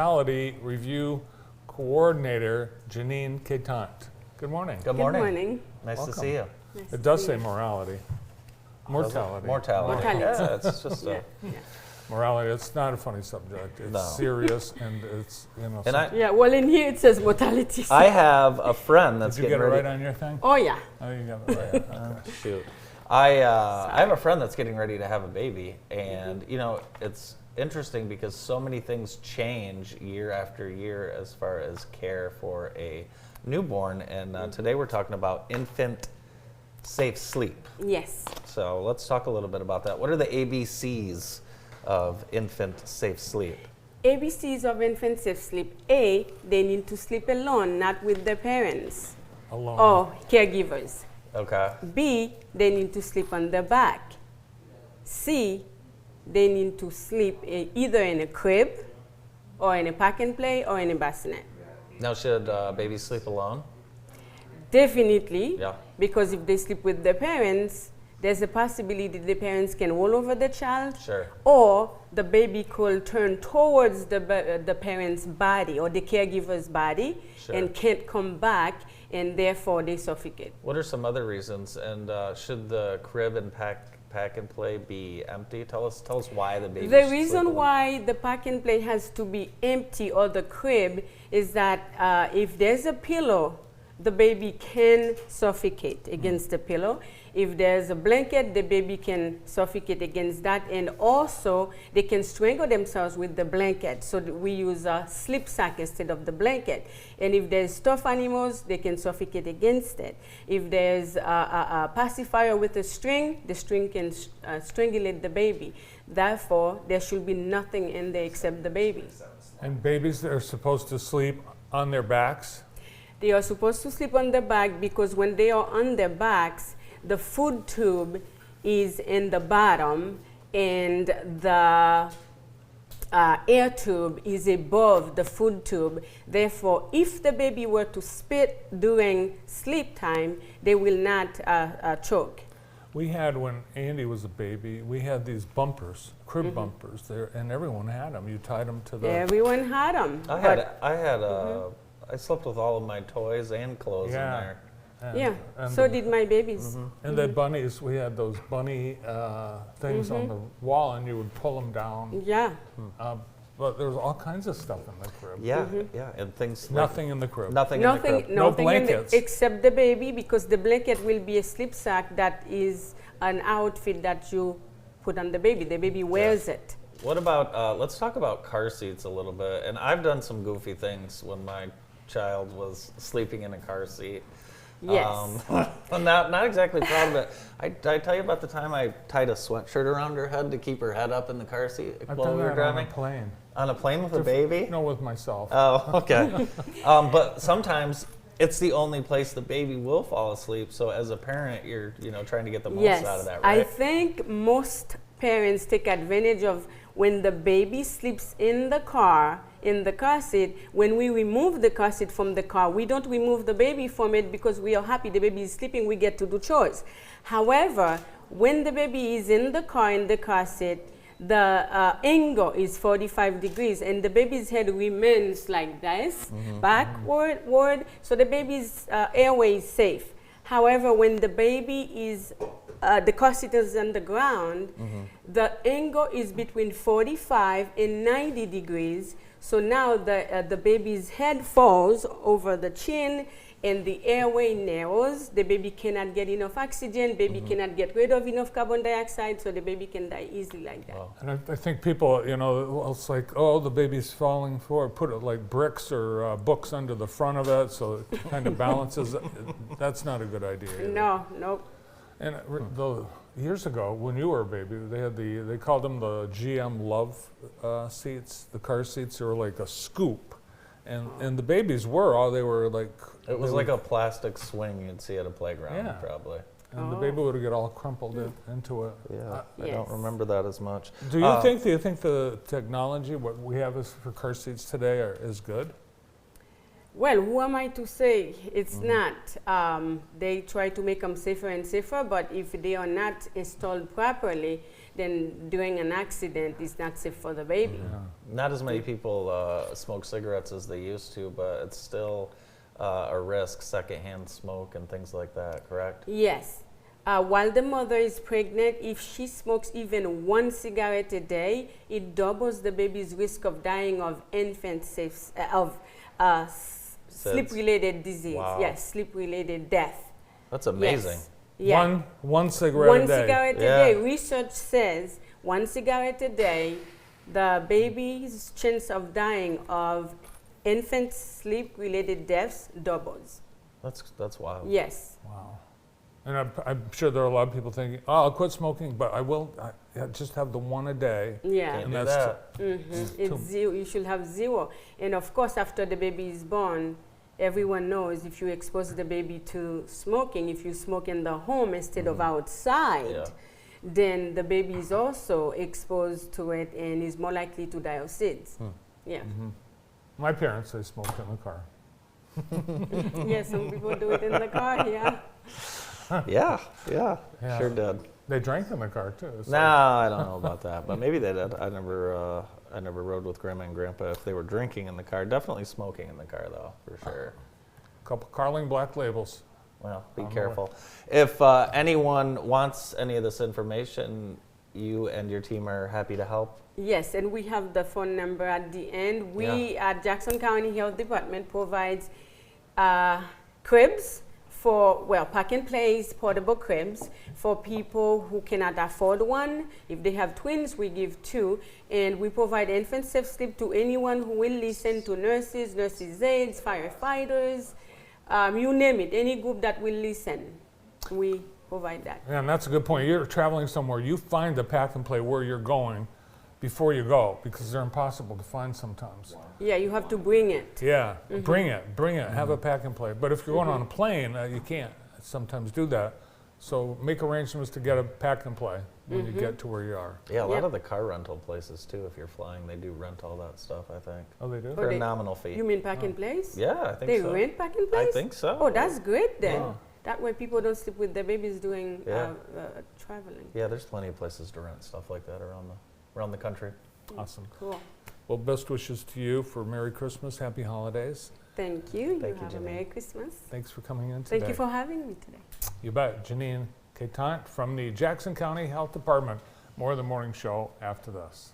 Morality Review Coordinator, Jeanine Quetant. Good morning. Good Good morning. morning. Nice Welcome. to see you. Nice It does to say see you. morality. Mortality. Mortality. Yeah, it's just Yeah, a. yeah. Morality, it's not a funny subject. It's No. serious and it's, And Yeah, well, in here it says mortality. I have a friend that's did you getting get it ready. right on your thing? Oh, yeah. Oh, you got it right. Okay. Shoot. I have a friend that's getting ready to have a baby, and you know it's interesting because so many things change year after year as far as care for a newborn. And today we're talking about infant safe sleep. Yes. So let's talk a little bit about that. What are the ABCs of infant safe sleep? ABCs of infant safe sleep. A, they need to sleep alone, not with their parents Alone. or caregivers. Okay. B, they need to sleep on their back. C, they need to sleep either in a crib or in a pack and play or in a bassinet. Now, should babies sleep alone? Definitely, Yeah. because if they sleep with their parents, there's a possibility the parents can roll over the child, Sure. or the baby could turn towards the parent's body or the caregiver's body Sure. and can't come back, and therefore they suffocate. What are some other reasons? And should the crib and pack and play be empty? Tell us why the baby. The should sleep reason alone. why the pack and play has to be empty or the crib is that if there's a pillow, the baby can suffocate against the pillow. If there's a blanket, the baby can suffocate against that, and also they can strangle themselves with the blanket. So we use a sleep sack instead of the blanket. And if there's stuffed animals, they can suffocate against it. If there's a pacifier with a string, the string can strangulate the baby. Therefore, there should be nothing in there except the baby. And babies that are supposed to sleep on their backs? They are supposed to sleep on their back because when they are on their backs, the food tube is in the bottom and the air tube is above the food tube. Therefore, if the baby were to spit during sleep time, they will not choke. We had, when Andy was a baby, we had these bumpers, crib bumpers there, and everyone had them. You tied them to the... Everyone had them. I slept with all of my toys and clothes Yeah. in there. And, Yeah, and so did my babies. And the bunnies, we had those bunny things on the wall, and you would pull them down. Yeah. But there was all kinds of stuff in the crib. Yeah, yeah, and things. Nothing in the crib. Nothing in the crib. No Nothing in blankets. except the baby, because the blanket will be a sleep sack that is an outfit that you put on the baby. The baby wears it. What about? Let's talk about car seats a little bit. And I've done some goofy things when my child was sleeping in a car seat. Yes. I'm not exactly proud of it. I tell you about the time I tied a sweatshirt around her head to keep her head up in the car seat I've while done we were that driving. on a plane. On a plane with a baby? No, with myself. Oh, okay. But sometimes it's the only place the baby will fall asleep. So as a parent, you're trying to get the most Yes. out of that, I right? think most parents take advantage of when the baby sleeps in the car seat. When we remove the car seat from the car, we don't remove the baby from it because we are happy the baby is sleeping, we get to do chores. However, when the baby is in the car seat, the angle is 45 degrees and the baby's head remains like this, backward, so the baby's airway is safe. However, when the baby is the car seat is on the ground, the angle is between 45 and 90 degrees. So now the baby's head falls over the chin and the airway narrows. The baby cannot get enough oxygen. Baby cannot get rid of enough carbon dioxide, so the baby can die easily like that. And I think people, well, it's like, oh, the baby's falling forward. Put it like bricks or books under the front of it so it kind of balances. That's not a good idea either. No, nope. And years ago, when you were a baby, they called them the GM Love seats, the car seats. They were like a scoop, and the babies were like. It was like a plastic swing you'd see at a playground, Yeah. probably. And the baby would get all crumpled into it. Yeah, I Yes. don't remember that as much. Do you think the technology, what we have for car seats today, is good? Well, who am I to say? It's not. They try to make them safer and safer, but if they are not installed properly, then during an accident, it's not safe for the baby. Not as many people smoke cigarettes as they used to, but it's still a risk, secondhand smoke and things like that, correct? Yes. While the mother is pregnant, if she smokes even 1 cigarette a day, it doubles the baby's risk of dying of sleep-related disease. Wow. Yes, sleep-related death. That's amazing. Yes. Yeah. One cigarette One a day. cigarette a Yeah. day. Research says 1 cigarette a day, the baby's chance of dying of infant sleep-related deaths doubles. That's wild. Yes. Wow. And I'm sure there are a lot of people thinking, oh, I'll quit smoking, but I just have the one a day. Yeah. Can't And do that's that. It's zero. You should have 0. And of course, after the baby is born, everyone knows if you expose the baby to smoking, if you smoke in the home instead of outside, Yeah. then the baby is also exposed to it and is more likely to die of SIDS. Yeah. My parents, they smoked in the car. Yeah, some people do it in the car, yeah. Yeah, Yeah. sure did. They drank in the car too. So. No, I don't know about that, but maybe they did. I never rode with Grandma and Grandpa if they were drinking in the car. Definitely smoking in the car, though, for sure. Couple Carling Black labels. Well, be On the careful. If anyone wants any of this information, you and your team are happy to help. Yes, and we have the phone number at the end. We at Jackson County Health Department provides cribs for, well, pack and place portable cribs for people who cannot afford one. If they have twins, we give 2. And we provide infant safe sleep to anyone who will listen, to nurses, nurses' aides, firefighters, you name it, any group that will listen. We provide that. Yeah, and that's a good point. You're traveling somewhere, you find the pack and play where you're going before you go, because they're impossible to find sometimes. Yeah, you have to bring it. Yeah, bring it, have a pack and play. But if you're going on a plane, you can't sometimes do that. So make arrangements to get a pack and play when you get to where you are. Yeah, a lot Yep. of the car rental places, too, if you're flying, they do rent all that stuff, I think. Oh, they do? Oh, For a they- nominal fee. You mean pack and place? Yeah, I think They so. rent pack and place? I think so. Oh, that's great then. Yeah. That way people don't sleep with their babies doing Yeah. traveling. Yeah, there's plenty of places to rent stuff like that around the country. Awesome. Cool. Well, best wishes to you for Merry Christmas, Happy Holidays. Thank you. Thank you you, have a Jeanine. Merry Christmas. Thanks for coming in today. Thank you for having me today. You bet. Jeanine Quetant from the Jackson County Health Department. More of the morning show after this.